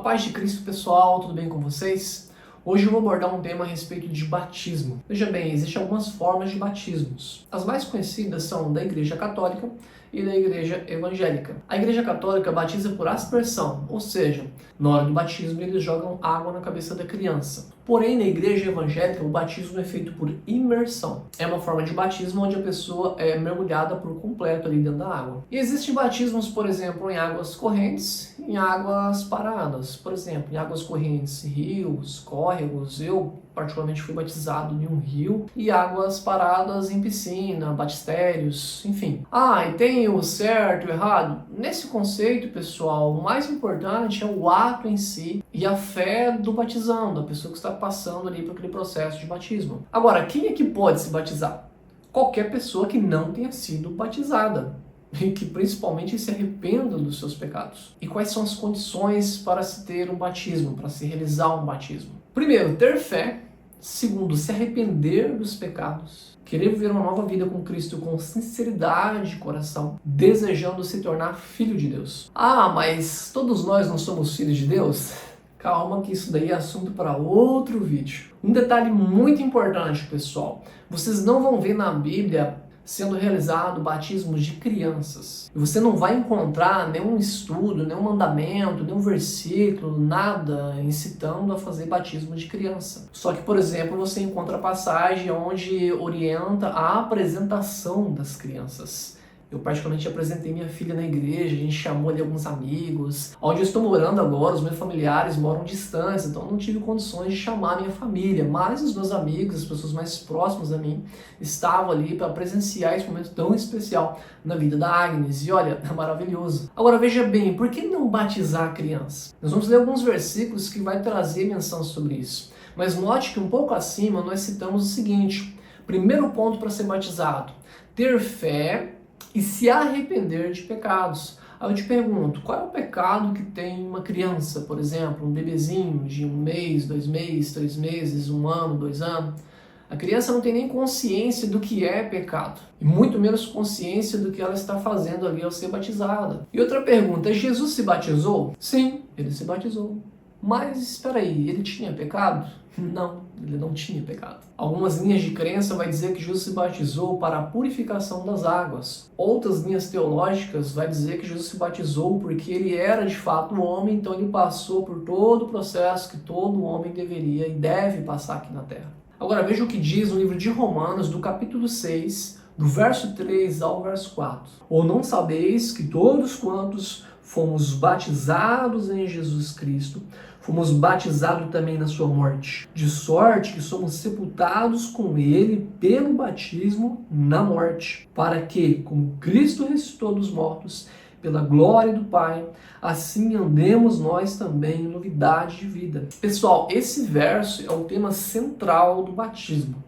paz de Cristo, pessoal, tudo bem com vocês? Hoje eu vou abordar um tema a respeito de batismo. Veja bem, existem algumas formas de batismos. As mais conhecidas são da Igreja Católica e da Igreja Evangélica. A Igreja Católica batiza por aspersão, ou seja, na hora do batismo eles jogam água na cabeça da criança. Porém, na Igreja Evangélica, o batismo é feito por imersão. É uma forma de batismo onde a pessoa é mergulhada por completo ali dentro da água. E existem batismos, por exemplo, em águas correntes e em águas paradas. Por exemplo, em águas correntes, rios, córregos. Eu, particularmente, fui batizado em um rio. E águas paradas em piscina, batistérios, enfim. E tem o certo e o errado? Nesse conceito, pessoal, o mais importante é o ato em si e a fé do batizando, da pessoa que está passando ali por aquele processo de batismo. Agora, quem é que pode se batizar? Qualquer pessoa que não tenha sido batizada e que principalmente se arrependa dos seus pecados. E quais são as condições para se ter um batismo, para se realizar um batismo? Primeiro, ter fé. Segundo, se arrepender dos pecados. Querer viver uma nova vida com Cristo com sinceridade de coração, desejando se tornar filho de Deus. Mas todos nós não somos filhos de Deus? Calma que isso daí é assunto para outro vídeo. Um detalhe muito importante, pessoal. Vocês não vão ver na Bíblia sendo realizado batismos de crianças. E você não vai encontrar nenhum estudo, nenhum mandamento, nenhum versículo, nada incitando a fazer batismo de criança. Só que, por exemplo, você encontra a passagem onde orienta a apresentação das crianças. Eu particularmente apresentei minha filha na igreja, a gente chamou ali alguns amigos. Onde eu estou morando agora, os meus familiares moram distantes, então eu não tive condições de chamar a minha família. Mas os meus amigos, as pessoas mais próximas a mim, estavam ali para presenciar esse momento tão especial na vida da Agnes. E olha, é maravilhoso. Agora veja bem, por que não batizar a criança? Nós vamos ler alguns versículos que vai trazer menção sobre isso. Mas note que um pouco acima nós citamos o seguinte. Primeiro ponto para ser batizado, ter fé e se arrepender de pecados. Aí eu te pergunto, qual é o pecado que tem uma criança, por exemplo, um bebezinho de 1 mês, 2 meses, 3 meses, 1 ano, 2 anos? A criança não tem nem consciência do que é pecado, e muito menos consciência do que ela está fazendo ali ao ser batizada. E outra pergunta, Jesus se batizou? Sim, ele se batizou. Mas espera aí, ele tinha pecado? Não, ele não tinha pecado. Algumas linhas de crença vai dizer que Jesus se batizou para a purificação das águas. Outras linhas teológicas vai dizer que Jesus se batizou porque ele era de fato um homem, então ele passou por todo o processo que todo homem deveria e deve passar aqui na Terra. Agora veja o que diz no livro de Romanos, do capítulo 6, do verso 3 ao verso 4. Ou não sabeis que todos quantos fomos batizados em Jesus Cristo, fomos batizados também na sua morte, de sorte que somos sepultados com ele pelo batismo na morte, para que, como Cristo ressuscitou dos mortos, pela glória do Pai, assim andemos nós também em novidade de vida. Pessoal, esse verso é o tema central do batismo.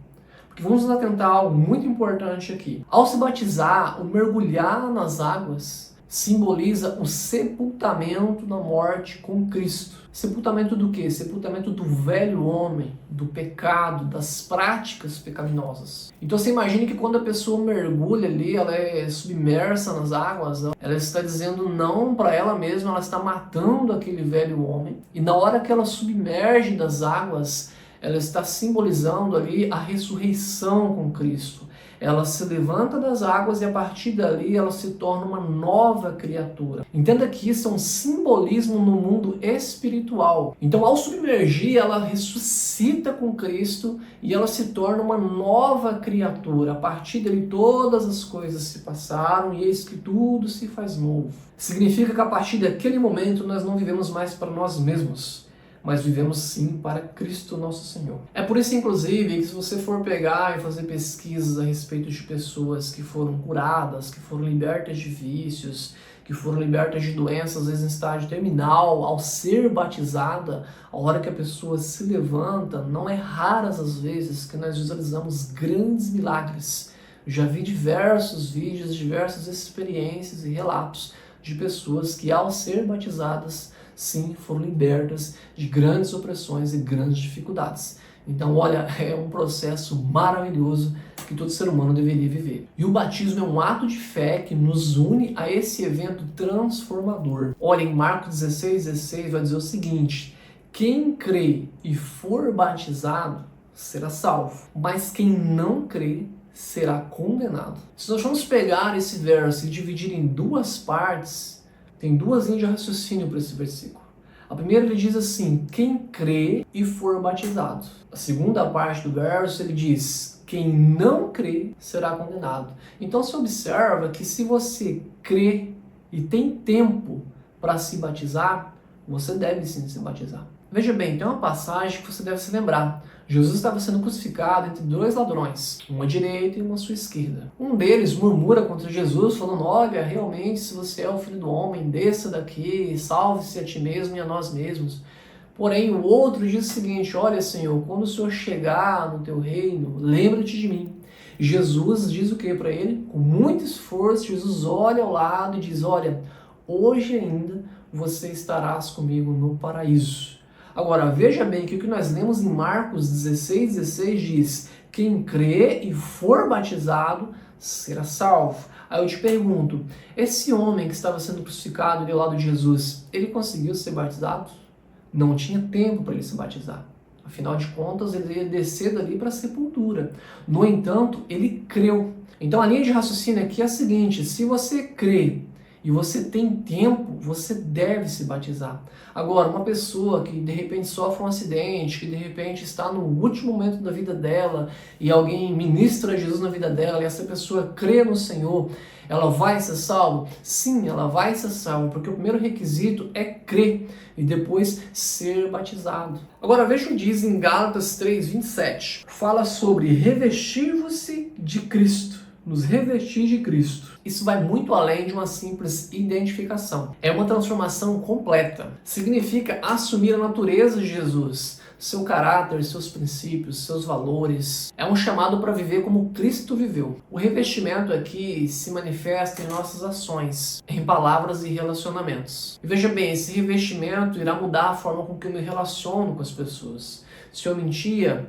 Porque vamos nos atentar a algo muito importante aqui. Ao se batizar, o mergulhar nas águas simboliza o sepultamento na morte com Cristo. Sepultamento do quê? Sepultamento do velho homem, do pecado, das práticas pecaminosas. Então você imagina que quando a pessoa mergulha ali, ela é submersa nas águas, ela está dizendo não para ela mesma, ela está matando aquele velho homem. E na hora que ela submerge das águas, ela está simbolizando ali a ressurreição com Cristo. Ela se levanta das águas e a partir dali ela se torna uma nova criatura. Entenda que isso é um simbolismo no mundo espiritual. Então, ao submergir, ela ressuscita com Cristo e ela se torna uma nova criatura. A partir dali todas as coisas se passaram e eis que tudo se faz novo. Significa que a partir daquele momento nós não vivemos mais para nós mesmos, mas vivemos sim para Cristo nosso Senhor. É por isso, inclusive, que se você for pegar e fazer pesquisas a respeito de pessoas que foram curadas, que foram libertas de vícios, que foram libertas de doenças, às vezes em estágio terminal, ao ser batizada, a hora que a pessoa se levanta, não é raras as vezes que nós visualizamos grandes milagres. Já vi diversos vídeos, diversas experiências e relatos de pessoas que, ao ser batizadas, sim, foram libertas de grandes opressões e grandes dificuldades. Então, olha, é um processo maravilhoso que todo ser humano deveria viver. E o batismo é um ato de fé que nos une a esse evento transformador. Olha, em Marcos 16:16 vai dizer o seguinte: quem crê e for batizado será salvo, mas quem não crê será condenado. Se nós vamos pegar esse verso e dividir em duas partes, tem duas linhas de raciocínio para esse versículo. A primeira ele diz assim: quem crê e for batizado. A segunda parte do verso ele diz: quem não crê será condenado. Então se observa que se você crê e tem tempo para se batizar, você deve sim se batizar. Veja bem, tem uma passagem que você deve se lembrar. Jesus estava sendo crucificado entre dois ladrões, uma à direita e uma à sua esquerda. Um deles murmura contra Jesus, falando: olha, realmente, se você é o Filho do Homem, desça daqui, salve-se a ti mesmo e a nós mesmos. Porém, o outro diz o seguinte: olha, Senhor, quando o Senhor chegar no teu reino, lembra-te de mim. E Jesus diz o que para ele? Com muito esforço, Jesus olha ao lado e diz: olha, hoje ainda você estarás comigo no paraíso. Agora, veja bem que o que nós lemos em Marcos 16:16 diz: quem crê e for batizado será salvo. Aí eu te pergunto, esse homem que estava sendo crucificado ali ao lado de Jesus, ele conseguiu ser batizado? Não tinha tempo para ele se batizar. Afinal de contas, ele ia descer dali para a sepultura. No entanto, ele creu. Então a linha de raciocínio aqui é a seguinte: se você crê e você tem tempo, você deve se batizar. Agora, uma pessoa que de repente sofre um acidente, que de repente está no último momento da vida dela e alguém ministra Jesus na vida dela e essa pessoa crê no Senhor, ela vai ser salva? Sim, ela vai ser salva, porque o primeiro requisito é crer e depois ser batizado. Agora veja o que diz em Gálatas 3:27. Fala sobre revestir-vos-se de Cristo. Nos revestir de Cristo. Isso vai muito além de uma simples identificação. É uma transformação completa. Significa assumir a natureza de Jesus, seu caráter, seus princípios, seus valores. É um chamado para viver como Cristo viveu. O revestimento aqui se manifesta em nossas ações, em palavras e relacionamentos. E veja bem, esse revestimento irá mudar a forma com que eu me relaciono com as pessoas. Se eu mentia,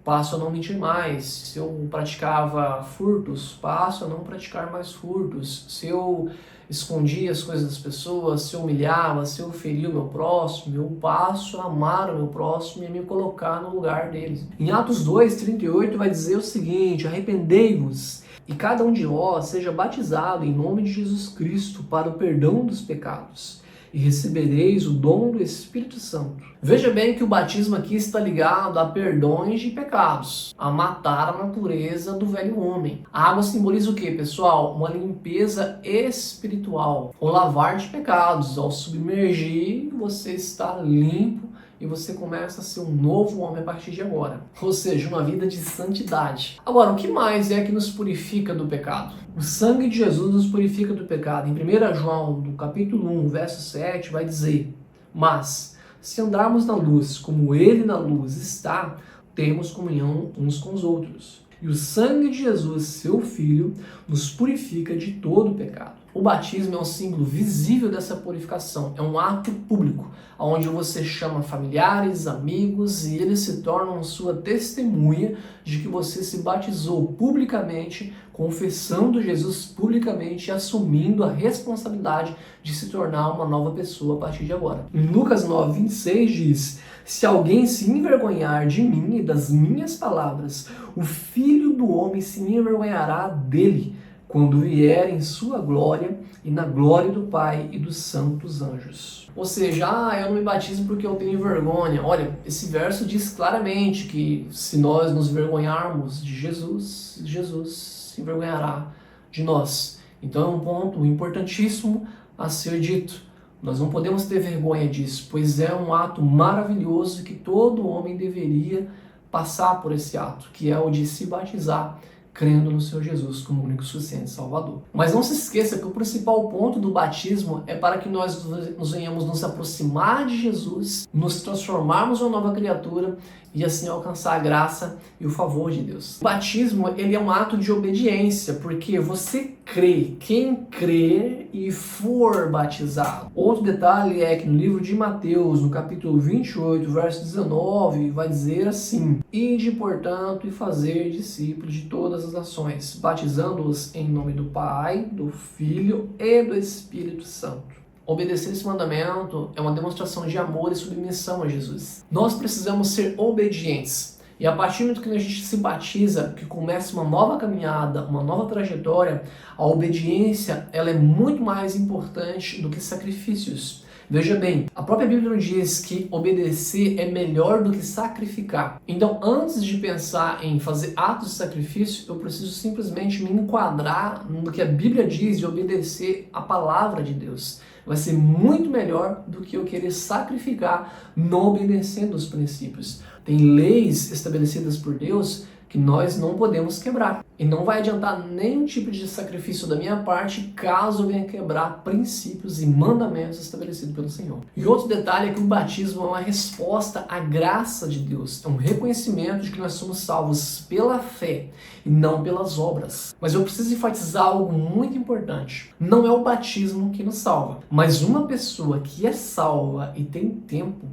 passo a não mentir mais. Se eu praticava furtos, passo a não praticar mais furtos. Se eu escondia as coisas das pessoas, se eu humilhava, se eu feria o meu próximo, eu passo a amar o meu próximo e a me colocar no lugar deles. Em Atos 2:38 vai dizer o seguinte: arrependei-vos e cada um de vós seja batizado em nome de Jesus Cristo para o perdão dos pecados, e recebereis o dom do Espírito Santo. Veja bem que o batismo aqui está ligado a perdões de pecados, a matar a natureza do velho homem. A água simboliza o que, pessoal? Uma limpeza espiritual, o lavar de pecados. Ao submergir, você está limpo e você começa a ser um novo homem a partir de agora. Ou seja, uma vida de santidade. Agora, o que mais é que nos purifica do pecado? O sangue de Jesus nos purifica do pecado. Em 1 João, do capítulo 1, verso 7, vai dizer: mas, se andarmos na luz, como Ele na luz está, temos comunhão uns com os outros. E o sangue de Jesus, seu Filho, nos purifica de todo o pecado. O batismo é um símbolo visível dessa purificação. É um ato público, onde você chama familiares, amigos e eles se tornam sua testemunha de que você se batizou publicamente, confessando Jesus publicamente e assumindo a responsabilidade de se tornar uma nova pessoa a partir de agora. Em Lucas 9:26 diz: se alguém se envergonhar de mim e das minhas palavras, o Filho do Homem se envergonhará dele, quando vier em sua glória e na glória do Pai e dos santos anjos. Ou seja, eu não me batizo porque eu tenho vergonha. Olha, esse verso diz claramente que se nós nos vergonharmos de Jesus, Jesus se envergonhará de nós. Então é um ponto importantíssimo a ser dito. Nós não podemos ter vergonha disso, pois é um ato maravilhoso que todo homem deveria passar por esse ato, que é o de se batizar, crendo no Senhor Jesus como único suficiente Salvador. Mas não se esqueça que o principal ponto do batismo é para que nós nos venhamos nos aproximar de Jesus, nos transformarmos em uma nova criatura e assim alcançar a graça e o favor de Deus. O batismo, ele é um ato de obediência, porque você crê. Quem crê e for batizado. Outro detalhe é que no livro de Mateus, no capítulo 28, verso 19, vai dizer assim: Ide, portanto, e fazer discípulos de todas as nações, batizando-os em nome do Pai, do Filho e do Espírito Santo. Obedecer esse mandamento é uma demonstração de amor e submissão a Jesus. Nós precisamos ser obedientes. E a partir do momento que a gente se batiza, que começa uma nova caminhada, uma nova trajetória, a obediência ela é muito mais importante do que sacrifícios. Veja bem, a própria Bíblia nos diz que obedecer é melhor do que sacrificar. Então, antes de pensar em fazer atos de sacrifício, eu preciso simplesmente me enquadrar no que a Bíblia diz de obedecer a palavra de Deus. Vai ser muito melhor do que eu querer sacrificar não obedecendo os princípios. Tem leis estabelecidas por Deus que nós não podemos quebrar. E não vai adiantar nenhum tipo de sacrifício da minha parte caso eu venha quebrar princípios e mandamentos estabelecidos pelo Senhor. E outro detalhe é que o batismo é uma resposta à graça de Deus. É um reconhecimento de que nós somos salvos pela fé e não pelas obras. Mas eu preciso enfatizar algo muito importante. Não é o batismo que nos salva, mas uma pessoa que é salva e tem tempo,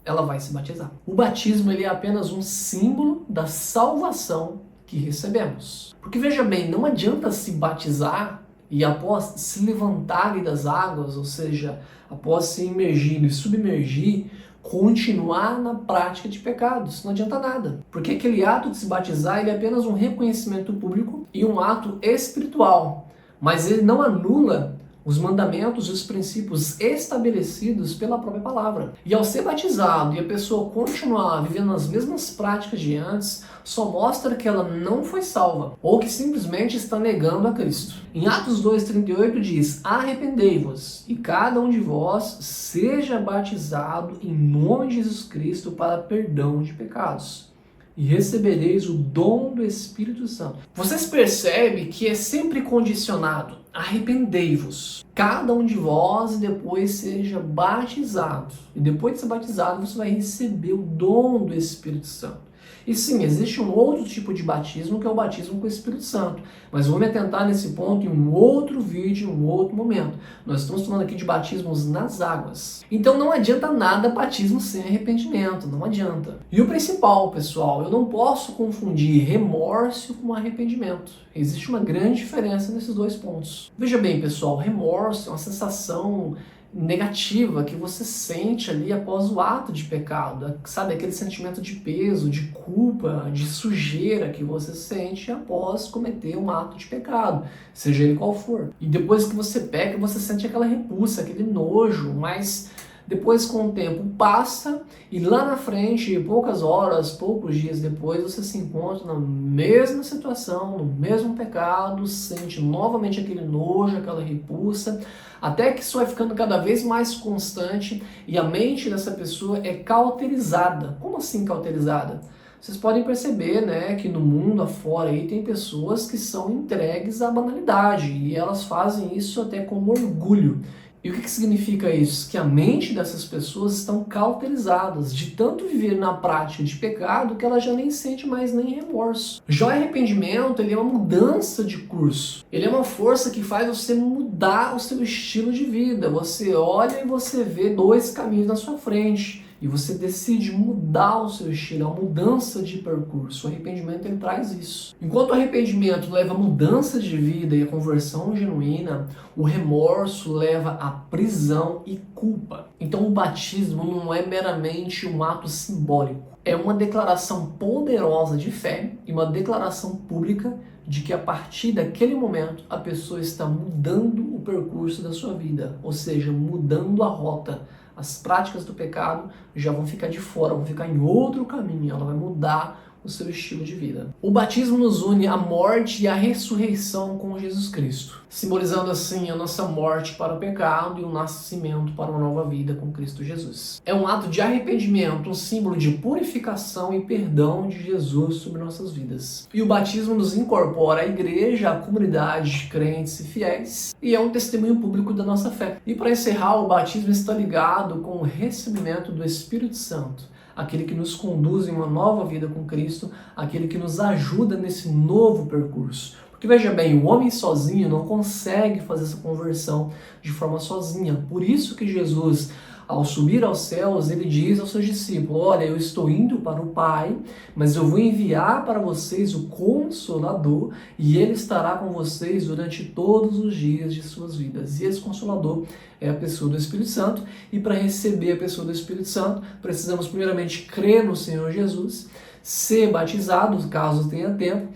ela vai se batizar. O batismo ele é apenas um símbolo da salvação que recebemos. Porque veja bem, não adianta se batizar e após se levantar das águas, ou seja, após se imergir e submergir, continuar na prática de pecados. Não adianta nada. Porque aquele ato de se batizar ele é apenas um reconhecimento público e um ato espiritual. Mas ele não anula os mandamentos e os princípios estabelecidos pela própria palavra. E ao ser batizado e a pessoa continuar vivendo as mesmas práticas de antes, só mostra que ela não foi salva, ou que simplesmente está negando a Cristo. Em Atos 2,38 diz: Arrependei-vos, e cada um de vós seja batizado em nome de Jesus Cristo para perdão de pecados, e recebereis o dom do Espírito Santo. Vocês percebem que é sempre condicionado. Arrependei-vos, cada um de vós, e depois seja batizado. E depois de ser batizado, você vai receber o dom do Espírito Santo. E sim, existe um outro tipo de batismo, que é o batismo com o Espírito Santo. Mas vou me atentar nesse ponto em um outro vídeo, em um outro momento. Nós estamos falando aqui de batismos nas águas. Então não adianta nada batismo sem arrependimento, não adianta. E o principal, pessoal, eu não posso confundir remorso com arrependimento. Existe uma grande diferença nesses dois pontos. Veja bem, pessoal, remorso é uma sensação negativa que você sente ali após o ato de pecado, sabe, aquele sentimento de peso, de culpa, de sujeira que você sente após cometer um ato de pecado, seja ele qual for. E depois que você peca, você sente aquela repulsa, aquele nojo, mas depois com o tempo passa e lá na frente, poucas horas, poucos dias depois, você se encontra na mesma situação, no mesmo pecado, sente novamente aquele nojo, aquela repulsa, até que isso vai ficando cada vez mais constante e a mente dessa pessoa é cauterizada. Como assim cauterizada? Vocês podem perceber, né, que no mundo afora aí tem pessoas que são entregues à banalidade e elas fazem isso até com orgulho. E o que significa isso? Que a mente dessas pessoas estão cauterizadas de tanto viver na prática de pecado que ela já nem sente mais nem remorso. Já o arrependimento, ele é uma mudança de curso. Ele é uma força que faz você mudar o seu estilo de vida. Você olha e você vê dois caminhos na sua frente. E você decide mudar o seu estilo, é uma mudança de percurso. O arrependimento ele traz isso. Enquanto o arrependimento leva a mudança de vida e a conversão genuína, o remorso leva à prisão e culpa. Então o batismo não é meramente um ato simbólico. É uma declaração poderosa de fé e uma declaração pública de que a partir daquele momento a pessoa está mudando o percurso da sua vida, ou seja, mudando a rota. As práticas do pecado já vão ficar de fora, vão ficar em outro caminho, ela vai mudar o seu estilo de vida. O batismo nos une à morte e à ressurreição com Jesus Cristo, simbolizando assim a nossa morte para o pecado e o nascimento para uma nova vida com Cristo Jesus. É um ato de arrependimento, um símbolo de purificação e perdão de Jesus sobre nossas vidas. E o batismo nos incorpora à igreja, à comunidade de crentes e fiéis, e é um testemunho público da nossa fé. E para encerrar, o batismo está ligado com o recebimento do Espírito Santo, aquele que nos conduz em uma nova vida com Cristo, aquele que nos ajuda nesse novo percurso. Porque veja bem, o homem sozinho não consegue fazer essa conversão de forma sozinha. Por isso que Jesus, ao subir aos céus, ele diz aos seus discípulos: olha, eu estou indo para o Pai, mas eu vou enviar para vocês o Consolador e ele estará com vocês durante todos os dias de suas vidas. E esse Consolador é a pessoa do Espírito Santo, e para receber a pessoa do Espírito Santo, precisamos primeiramente crer no Senhor Jesus, ser batizado, caso tenha tempo,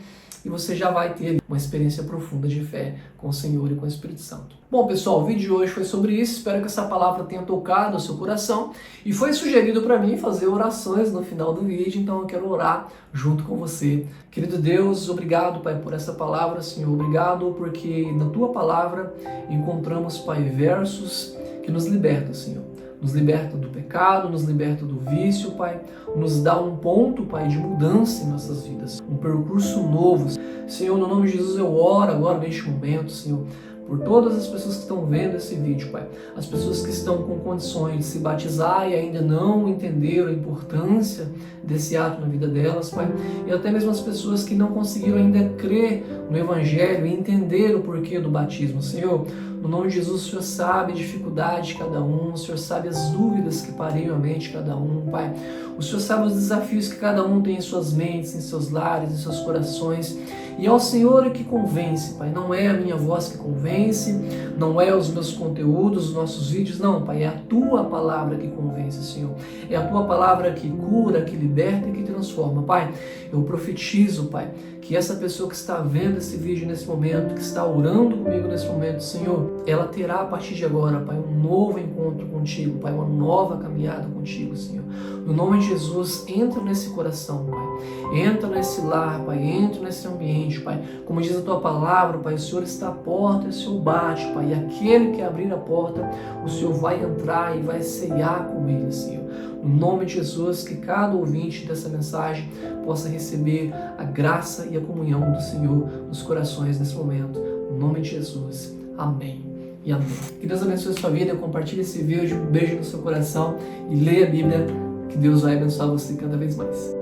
e você já vai ter uma experiência profunda de fé com o Senhor e com o Espírito Santo. Bom, pessoal, o vídeo de hoje foi sobre isso. Espero que essa palavra tenha tocado o seu coração. E foi sugerido para mim fazer orações no final do vídeo, então eu quero orar junto com você. Querido Deus, obrigado, Pai, por essa palavra, Senhor. Obrigado porque na Tua palavra encontramos, Pai, versos que nos libertam, Senhor. Nos liberta do pecado, nos liberta do vício, Pai. Nos dá um ponto, Pai, de mudança em nossas vidas. Um percurso novo. Senhor, no nome de Jesus eu oro agora neste momento, Senhor, por todas as pessoas que estão vendo esse vídeo, Pai. As pessoas que estão com condições de se batizar e ainda não entenderam a importância desse ato na vida delas, Pai. E até mesmo as pessoas que não conseguiram ainda crer no Evangelho e entender o porquê do batismo. Senhor, no nome de Jesus, o Senhor sabe a dificuldade de cada um, o Senhor sabe as dúvidas que pareiam a mente de cada um, Pai. O Senhor sabe os desafios que cada um tem em suas mentes, em seus lares, em seus corações. E é o Senhor que convence, Pai. Não é a minha voz que convence, não é os meus conteúdos, os nossos vídeos, não, Pai. É a Tua palavra que convence, Senhor. É a Tua palavra que cura, que liberta e que transforma, Pai. Eu profetizo, Pai, que essa pessoa que está vendo esse vídeo nesse momento, que está orando comigo nesse momento, Senhor, ela terá a partir de agora, Pai, um novo encontro contigo, Pai, uma nova caminhada contigo, Senhor. No nome de Jesus, entra nesse coração, Pai. Entra nesse lar, Pai. Entra nesse ambiente, Pai. Como diz a Tua palavra, Pai, o Senhor está à porta e o Senhor bate, Pai. E aquele que abrir a porta, o Senhor vai entrar e vai ceiar com ele, Senhor. No nome de Jesus, que cada ouvinte dessa mensagem possa receber a graça e a comunhão do Senhor nos corações nesse momento. No nome de Jesus. Amém. E amém. Que Deus abençoe a sua vida. Compartilhe esse vídeo, um beijo no seu coração e leia a Bíblia, que Deus vai abençoar você cada vez mais.